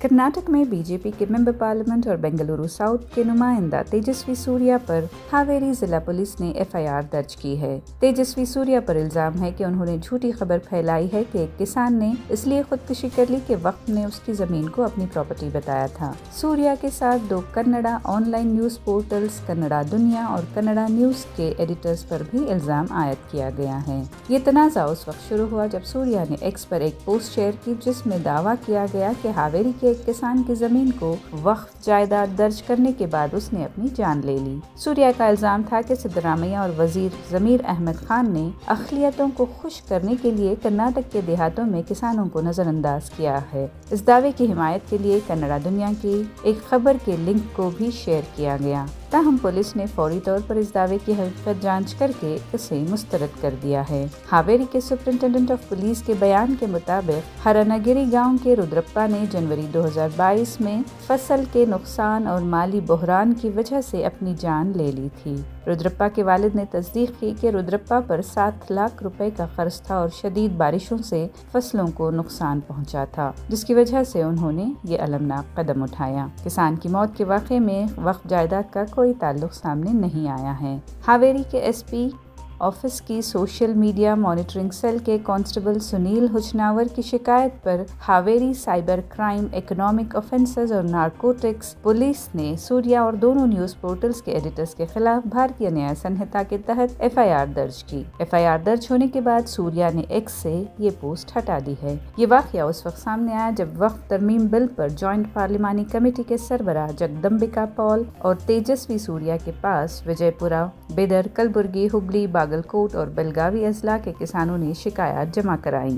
कर्नाटक में बीजेपी के member parliament और बेंगलुरु साउथ के नुमाइंदा तेजस्वी सूर्या पर हावेरी जिला पुलिस ने एफआईआर दर्ज की है। तेजस्वी सूर्या पर इल्जाम है कि उन्होंने झूठी खबर फैलाई है कि एक किसान ने इसलिए खुदकुशी कर ली कि वक्त ने उसकी जमीन को अपनी प्रॉपर्टी बताया था। सूर्या के साथ 2 Kannada online news portals Kannada दुनिया और कन्नड़ा न्यूज के एडिटर्स पर भी इल्जाम आयद किया गया है। ये तनाजा उस वक्त शुरू हुआ जब सूर्या ने एक्स पर एक पोस्ट शेयर की जिसमें दावा किया गया कि हावेरी के एक किसान की जमीन को वक्फ जायदाद दर्ज करने के बाद उसने अपनी जान ले ली। सूर्या का इल्जाम था कि सिद्धरामैया और वजीर जमीर अहमद खान ने अक़लियतों को खुश करने के लिए कर्नाटक के देहातों में किसानों को नजरअंदाज किया है। इस दावे की हिमायत के लिए कन्नड़ा दुनिया की एक खबर के लिंक को भी शेयर किया गया। ताहम पुलिस ने फौरी तौर पर इस दावे की हकीकत जांच करके इसे मुस्तरद कर दिया है। हावेरी के सुपरिंटेंडेंट ऑफ पुलिस के बयान के मुताबिक हरनगिरी गांव के रुद्रप्पा ने जनवरी 2022 में फसल के नुकसान और माली बहरान की वजह से अपनी जान ले ली थी। रुद्रप्पा के वालिद ने तस्दीक की कि रुद्रप्पा पर 7 लाख रुपए का कर्ज था और शदीद बारिशों से फसलों को नुकसान पहुंचा था, जिसकी वजह से उन्होंने ये अलमनाक कदम उठाया। किसान की मौत के वाक़े में वक्फ जायदाद का कोई ताल्लुक सामने नहीं आया है। हावेरी के एसपी ऑफिस की सोशल मीडिया मॉनिटरिंग सेल के कांस्टेबल सुनील हुचनावर की शिकायत पर Haveri cyber crime, economic offences और नारकोटिक्स पुलिस ने सूर्या और दोनों न्यूज पोर्टल्स के एडिटर्स के खिलाफ भारतीय न्याय संहिता के तहत एफआईआर दर्ज की। एफआईआर दर्ज होने के बाद सूर्या ने एक्स से ये पोस्ट हटा दी है। ये वाकया उस वक्त सामने आया जब वक्फ तरमीम बिल पर जॉइंट पार्लिमानी कमेटी के सरबराह जगदम्बिका पॉल और तेजस्वी सूर्या के पास विजयपुरा, बिदर, कलबुर्गी, हुबली, बागलकोट और बेलगावी अजला के किसानों ने शिकायत जमा कराई।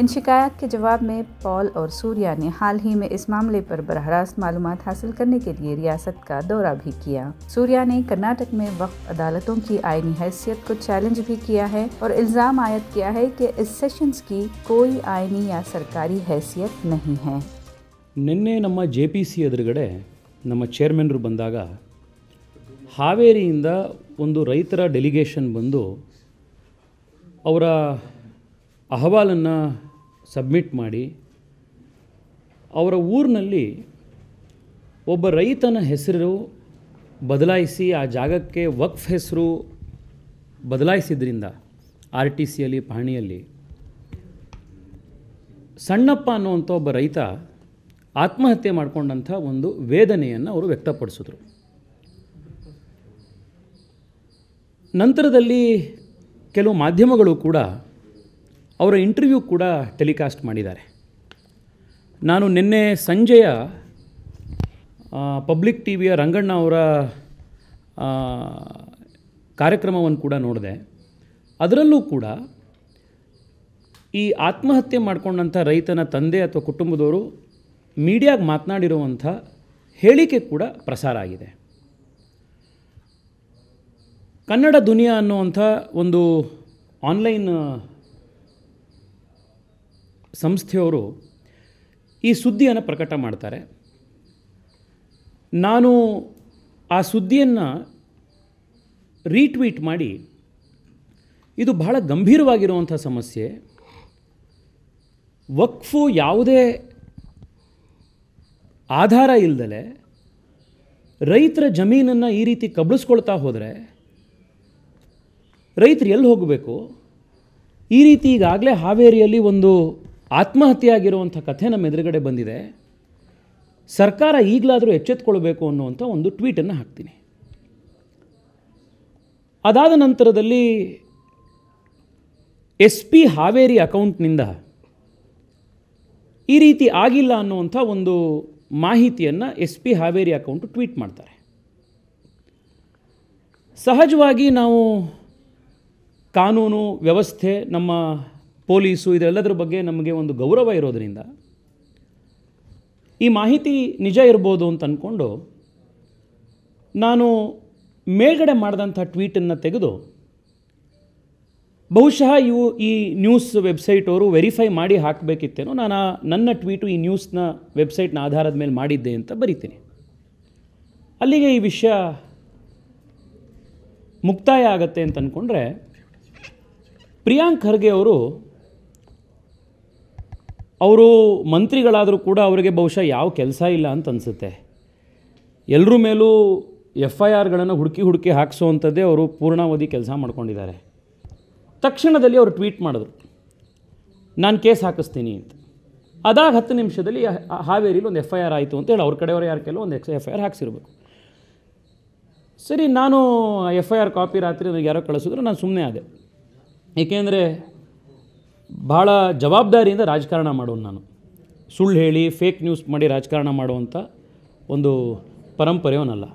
इन शिकायत के जवाब में पॉल और सूर्या ने हाल ही में इस मामले पर बरहरास्त मालूमात हासिल करने के लिए रियासत का दौरा भी किया। सूर्या ने कर्नाटक में वक्फ अदालतों की आईनी हैसियत को चैलेंज भी किया है और इल्जाम आयद किया है कि इस सेशंस की कोई आईनी या सरकारी हैसियत नहीं है। निन्ने ನಮ್ಮ JPC ಎದುರುಗಡೆ ನಮ್ಮ ಚೇರ್ಮನ್ರು ಬಂದಾಗ ಹಾವೇರಿಯಿಂದ ಒಂದು ರೈತರ ಡೆಲಿಗೇಷನ್ ಬಂದು ಅವರ ಅಹವಾಲನ್ನು ಸಬ್ಮಿಟ್ ಮಾಡಿ ಅವರ ಊರಿನಲ್ಲಿ ಒಬ್ಬ ರೈತನ ಹೆಸರು ಬದಲಾಯಿಸಿ ಆ ಜಾಗಕ್ಕೆ ವಕ್ಫ್ ಹೆಸರು ಬದಲಾಯಿಸಿದ್ರಿಂದ RTCಯಲ್ಲಿ ಪಹಣಿಯಲ್ಲಿ ಸಣ್ಣಪ್ಪ ಅನ್ನುವಂಥ ಒಬ್ಬ ರೈತ ಆತ್ಮಹತ್ಯೆ ಮಾಡಿಕೊಂಡಂಥ ಒಂದು ವೇದನೆಯನ್ನು ಅವರು ವ್ಯಕ್ತಪಡಿಸಿದ್ರು. ನಂತರದಲ್ಲಿ ಕೆಲವು ಮಾಧ್ಯಮಗಳು ಕೂಡ ಅವರ ಇಂಟರ್ವ್ಯೂ ಕೂಡ ಟೆಲಿಕಾಸ್ಟ್ ಮಾಡಿದ್ದಾರೆ. ನಾನು ನಿನ್ನೆ ಸಂಜೆಯ ಪಬ್ಲಿಕ್ ಟಿವಿಯ ರಂಗಣ್ಣ ಅವರ ಕಾರ್ಯಕ್ರಮವನ್ನು ಕೂಡ ನೋಡಿದೆ. ಅದರಲ್ಲೂ ಕೂಡ ಈ ಆತ್ಮಹತ್ಯೆ ಮಾಡಿಕೊಂಡಂಥ ರೈತನ ತಂದೆ ಅಥವಾ ಕುಟುಂಬದವರು ಮೀಡಿಯಾಗೆ ಮಾತನಾಡಿರುವಂಥ ಹೇಳಿಕೆ ಕೂಡ ಪ್ರಸಾರ ಆಗಿದೆ. ಕನ್ನಡ ದುನಿಯಾ ಅನ್ನುವಂಥ ಒಂದು ಆನ್ಲೈನ್ ಸಂಸ್ಥೆಯವರು ಈ ಸುದ್ದಿಯನ್ನು ಪ್ರಕಟ ಮಾಡ್ತಾರೆ. ನಾನು ಆ ಸುದ್ದಿಯನ್ನು ರೀಟ್ವೀಟ್ ಮಾಡಿ ಇದು ಬಹಳ ಗಂಭೀರವಾಗಿರುವಂಥ ಸಮಸ್ಯೆ, ವಕ್ಫು ಯಾವುದೇ ಆಧಾರ ಇಲ್ಲದಲೆ ರೈತರ ಜಮೀನನ್ನು ಈ ರೀತಿ ಕಬಳಿಸ್ಕೊಳ್ತಾ ಹೋದರೆ ರೈತರು ಎಲ್ಲಿ ಹೋಗಬೇಕು? ಈ ರೀತಿ ಈಗಾಗಲೇ ಹಾವೇರಿಯಲ್ಲಿ ಒಂದು ಆತ್ಮಹತ್ಯೆ ಆಗಿರುವಂಥ ಕಥೆ ನಮ್ಮ ಎದುರುಗಡೆ ಬಂದಿದೆ. ಸರ್ಕಾರ ಈಗಲಾದರೂ ಎಚ್ಚೆತ್ತುಕೊಳ್ಬೇಕು ಅನ್ನುವಂಥ ಒಂದು ಟ್ವೀಟನ್ನು ಹಾಕ್ತೀನಿ. ಅದಾದ ನಂತರದಲ್ಲಿ SP ಹಾವೇರಿ ಅಕೌಂಟ್ನಿಂದ ಈ ರೀತಿ ಆಗಿಲ್ಲ ಅನ್ನುವಂಥ ಒಂದು ಮಾಹಿತಿಯನ್ನು SP ಹಾವೇರಿ ಅಕೌಂಟು ಟ್ವೀಟ್ ಮಾಡ್ತಾರೆ. ಸಹಜವಾಗಿ ನಾವು ಕಾನೂನು ವ್ಯವಸ್ಥೆ, ನಮ್ಮ ಪೊಲೀಸು ಇದೆಲ್ಲದರ ಬಗ್ಗೆ ನಮಗೆ ಒಂದು ಗೌರವ ಇರೋದರಿಂದ ಈ ಮಾಹಿತಿ ನಿಜ ಇರ್ಬೋದು ಅಂತ ಅಂದ್ಕೊಂಡು ನಾನು ಮೇಲ್ಗಡೆ ಮಾಡಿದಂಥ ಟ್ವೀಟನ್ನು ತೆಗೆದು ಬಹುಶಃ ಈ ನ್ಯೂಸ್ ವೆಬ್ಸೈಟ್ ಅವರು ವೆರಿಫೈ ಮಾಡಿ ಹಾಕಬೇಕಿತ್ತೇನೋ, ನಾನು ನನ್ನ ಟ್ವೀಟು ಈ ನ್ಯೂಸ್ನ ವೆಬ್ಸೈಟ್ನ ಆಧಾರದ ಮೇಲೆ ಮಾಡಿದ್ದೆ ಅಂತ ಬರಿತೀನಿ. ಅಲ್ಲಿಗೆ ಈ ವಿಷಯ ಮುಕ್ತಾಯ ಆಗತ್ತೆ ಅಂತ ಅಂದ್ಕೊಂಡ್ರೆ, ಪ್ರಿಯಾಂಕ್ ಖರ್ಗೆ ಅವರು ಅವರು ಮಂತ್ರಿಗಳಾದರೂ ಕೂಡ ಅವರಿಗೆ ಬಹುಶಃ ಯಾವ ಕೆಲಸ ಇಲ್ಲ ಅಂತ ಅನಿಸುತ್ತೆ. ಎಲ್ಲರ ಮೇಲೂ FIRಗಳನ್ನು ಹುಡುಕಿ ಹಾಕಿಸೋವಂಥದ್ದೇ ಅವರು ಪೂರ್ಣಾವಧಿ ಕೆಲಸ ಮಾಡ್ಕೊಂಡಿದ್ದಾರೆ. ತಕ್ಷಣದಲ್ಲಿ ಅವರು ಟ್ವೀಟ್ ಮಾಡಿದ್ರು, ನಾನು ಕೇಸ್ ಹಾಕಿಸ್ತೀನಿ ಅಂತ. ಅದಾಗ 10 ನಿಮಿಷದಲ್ಲಿ ಹಾವೇರಿಲಿ ಒಂದು FIR ಆಯಿತು ಅಂತೇಳಿ ಅವ್ರ ಕಡೆಯವರು ಯಾರ ಕೆಲವು ಒಂದು FIR ಹಾಕ್ಸಿರ್ಬೇಕು. ಸರಿ, ನಾನು FIR ಕಾಪಿ ರಾತ್ರಿ ನನಗೆ ಯಾರೋ ಕಳಿಸಿದ್ರು, ನಾನು ಸುಮ್ಮನೆ ಆದೆ. ಏಕೆಂದರೆ ಭಾಳ ಜವಾಬ್ದಾರಿಯಿಂದ ರಾಜಕಾರಣ ಮಾಡೋನು ನಾನು. ಸುಳ್ಳು ಹೇಳಿ ಫೇಕ್ ನ್ಯೂಸ್ ಮಾಡಿ ರಾಜಕಾರಣ ಮಾಡುವಂಥ ಒಂದು ಪರಂಪರೆಯವನಲ್ಲ.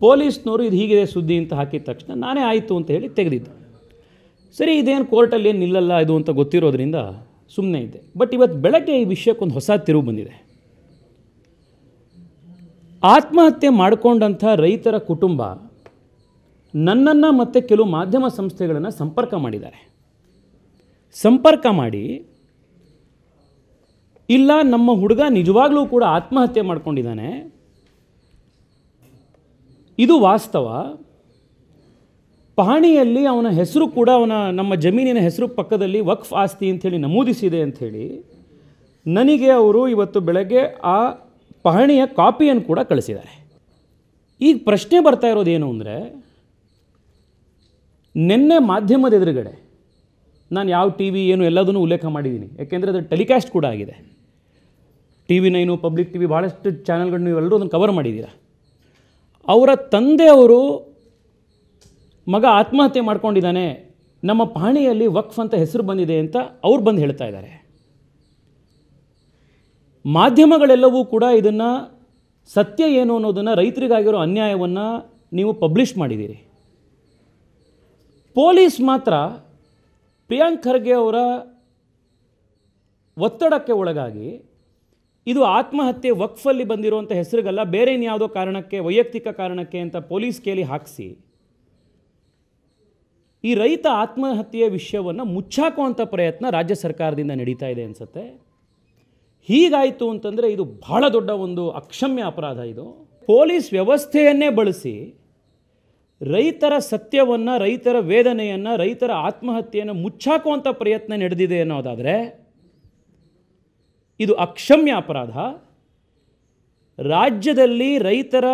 ಪೊಲೀಸ್ನವರು ಇದು ಹೀಗಿದೆ ಸುದ್ದಿ ಅಂತ ಹಾಕಿದ ತಕ್ಷಣ ನಾನೇ ಆಯಿತು ಅಂತ ಹೇಳಿ ತೆಗೆದಿದ್ದು. ಸರಿ, ಇದೇನು ಕೋರ್ಟಲ್ಲಿ ಏನು ನಿಲ್ಲಲ್ಲ ಇದು ಅಂತ ಗೊತ್ತಿರೋದ್ರಿಂದ ಸುಮ್ಮನೆ ಇದ್ದೆ. ಬಟ್ ಇವತ್ತು ಬೆಳಗ್ಗೆ ಈ ವಿಷಯಕ್ಕೊಂದು ಹೊಸ ತಿರುವು ಬಂದಿದೆ. ಆತ್ಮಹತ್ಯೆ ಮಾಡಿಕೊಂಡಂಥ ರೈತರ ಕುಟುಂಬ ನನ್ನನ್ನು ಮತ್ತು ಕೆಲವು ಮಾಧ್ಯಮ ಸಂಸ್ಥೆಗಳನ್ನು ಸಂಪರ್ಕ ಮಾಡಿದ್ದಾರೆ. ಸಂಪರ್ಕ ಮಾಡಿ, ಇಲ್ಲ ನಮ್ಮ ಹುಡುಗ ನಿಜವಾಗ್ಲೂ ಕೂಡ ಆತ್ಮಹತ್ಯೆ ಮಾಡ್ಕೊಂಡಿದ್ದಾನೆ, ಇದು ವಾಸ್ತವ, ಪಹಣಿಯಲ್ಲಿ ಅವನ ಹೆಸರು ಕೂಡ ನಮ್ಮ ಜಮೀನಿನ ಹೆಸರು ಪಕ್ಕದಲ್ಲಿ ವಕ್ಫ್ ಆಸ್ತಿ ಅಂಥೇಳಿ ನಮೂದಿಸಿದೆ ಅಂಥೇಳಿ ನನಗೆ ಅವರು ಇವತ್ತು ಬೆಳಗ್ಗೆ ಆ ಪಹಣಿಯ ಕಾಪಿಯನ್ನು ಕೂಡ ಕಳಿಸಿದ್ದಾರೆ. ಈಗ ಪ್ರಶ್ನೆ ಬರ್ತಾ ಇರೋದೇನು ಅಂದರೆ, ನಿನ್ನೆ ಮಾಧ್ಯಮದ ಎದುರುಗಡೆ ನಾನು ಯಾವ TV ಏನು ಎಲ್ಲದನ್ನೂ ಉಲ್ಲೇಖ ಮಾಡಿದ್ದೀನಿ, ಯಾಕೆಂದರೆ ಅದು ಟೆಲಿಕಾಸ್ಟ್ ಕೂಡ ಆಗಿದೆ. TV9, ಪಬ್ಲಿಕ್ TV, ಭಾಳಷ್ಟು ಚಾನಲ್ಗಳನ್ನ ನೀವೆಲ್ಲರೂ ಅದನ್ನು ಕವರ್ ಮಾಡಿದ್ದೀರಾ. ಅವರ ತಂದೆಯವರು ಮಗ ಆತ್ಮಹತ್ಯೆ ಮಾಡ್ಕೊಂಡಿದ್ದಾನೆ, ನಮ್ಮ ಪಹಣಿಯಲ್ಲಿ ವಕ್ಫ್ ಅಂತ ಹೆಸರು ಬಂದಿದೆ ಅಂತ ಅವ್ರು ಬಂದು ಹೇಳ್ತಾ ಇದ್ದಾರೆ. ಮಾಧ್ಯಮಗಳೆಲ್ಲವೂ ಕೂಡ ಇದನ್ನು ಸತ್ಯ ಏನು ಅನ್ನೋದನ್ನು, ರೈತರಿಗಾಗಿರೋ ಅನ್ಯಾಯವನ್ನು ನೀವು ಪಬ್ಲಿಷ್ ಮಾಡಿದ್ದೀರಿ. ಪೊಲೀಸ್ ಮಾತ್ರ ಪ್ರಿಯಾಂಕ್ ಖರ್ಗೆ ಅವರ ಒತ್ತಡಕ್ಕೆ ಒಳಗಾಗಿ ಇದು ಆತ್ಮಹತ್ಯೆ ವಕ್ಫಲ್ಲಿ ಬಂದಿರುವಂಥ ಹೆಸರಿಗಲ್ಲ, ಬೇರೆ ಇನ್ಯಾವುದೋ ಕಾರಣಕ್ಕೆ, ವೈಯಕ್ತಿಕ ಕಾರಣಕ್ಕೆ ಅಂತ ಪೊಲೀಸ್ ಕೇಳಿ ಹಾಕಿಸಿ ಈ ರೈತ ಆತ್ಮಹತ್ಯೆಯ ವಿಷಯವನ್ನು ಮುಚ್ಚಾಕುವಂಥ ಪ್ರಯತ್ನ ರಾಜ್ಯ ಸರ್ಕಾರದಿಂದ ನಡೀತಾ ಇದೆ ಅನಿಸುತ್ತೆ. ಹೀಗಾಯಿತು ಅಂತಂದರೆ ಇದು ಬಹಳ ದೊಡ್ಡ ಒಂದು ಅಕ್ಷಮ್ಯ ಅಪರಾಧ. ಇದು ಪೊಲೀಸ್ ವ್ಯವಸ್ಥೆಯನ್ನೇ ಬಳಸಿ ರೈತರ ಸತ್ಯವನ್ನು, ರೈತರ ವೇದನೆಯನ್ನು, ರೈತರ ಆತ್ಮಹತ್ಯೆಯನ್ನು ಮುಚ್ಚಾಕುವಂಥ ಪ್ರಯತ್ನ ನಡೆದಿದೆ ಅನ್ನೋದಾದರೆ ಇದು ಅಕ್ಷಮ್ಯ ಅಪರಾಧ. ರಾಜ್ಯದಲ್ಲಿ ರೈತರ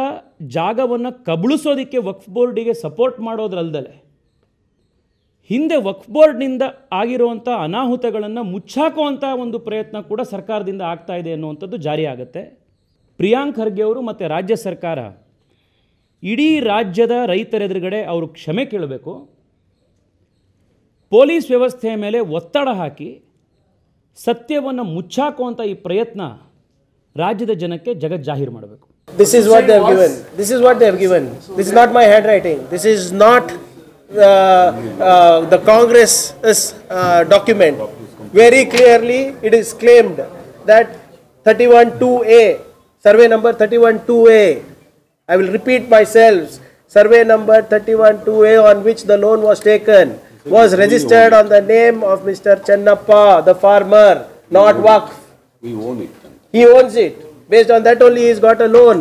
ಜಾಗವನ್ನು ಕಬಳಿಸೋದಕ್ಕೆ ವಕ್ಫ್ ಬೋರ್ಡಿಗೆ ಸಪೋರ್ಟ್ ಮಾಡೋದ್ರಲ್ದಲೆ ಹಿಂದೆ ವಕ್ಫ್ ಬೋರ್ಡ್ನಿಂದ ಆಗಿರುವಂಥ ಅನಾಹುತಗಳನ್ನು ಮುಚ್ಚಾಕುವಂಥ ಒಂದು ಪ್ರಯತ್ನ ಕೂಡ ಸರ್ಕಾರದಿಂದ ಆಗ್ತಾ ಇದೆ ಅನ್ನುವಂಥದ್ದು ಜಾರಿ ಆಗುತ್ತೆ. ಪ್ರಿಯಾಂಕ್ ಖರ್ಗೆ ಅವರು ಮತ್ತು ರಾಜ್ಯ ಸರ್ಕಾರ ಇಡೀ ರಾಜ್ಯದ ರೈತರೆದುರುಗಡೆ ಅವರು ಕ್ಷಮೆ ಕೇಳಬೇಕು. ಪೊಲೀಸ್ ವ್ಯವಸ್ಥೆಯ ಮೇಲೆ ಒತ್ತಡ ಹಾಕಿ ಸತ್ಯವನ್ನು ಮುಚ್ಚಾಕುವಂಥ ಈ ಪ್ರಯತ್ನ ರಾಜ್ಯದ ಜನಕ್ಕೆ ಜಗಜ್ಜಾಹೀರು ಮಾಡಬೇಕು. This is what they have given. This is what they have given. This is not my handwriting. This is not the Congress's document. Very clearly it is claimed that 31-2A, survey number 31-2A, I will repeat myself, survey number 31-2A on which the loan was taken was registered on the name of Mr. Chennappa, the farmer, not Waqf. We own it. He owns it. Based on that only he's got a loan.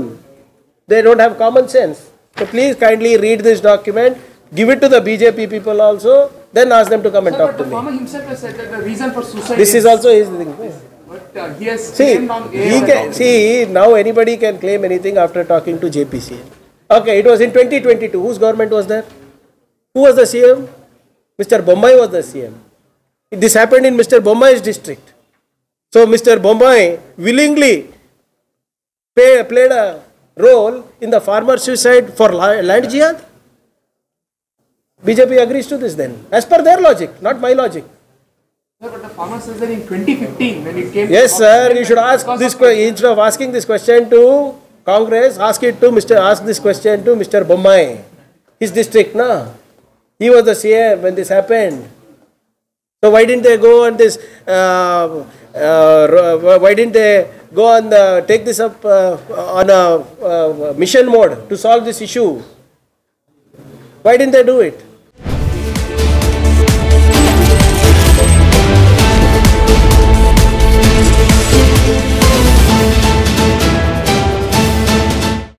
They don't have common sense. So please kindly read this document, give it to the BJP people also, then ask them to come and talk to me. The farmer himself has said that the reason for suicide This is also his thing. But he has See, claimed on see, now anybody can claim anything after talking to JPCL. Okay, it was in 2022. Whose government was there? Who was the CM? Mr. Bommai was the CM. This happened in Mr. Bommai's district. So Mr. Bommai willingly played a role in the farmer suicide for land jihad. BJP agrees to this then, as per their logic, not my logic. Sir, but the farmer says that in 2015 when it came. Yes, sir. You should ask this question instead of asking this question to Congress. Ask this question to Mr. Bommai, his district, na. He was the CM when this happened. So why didn't they go on this? Why didn't they go on take this up on a mission mode to solve this issue? Why didn't they do it?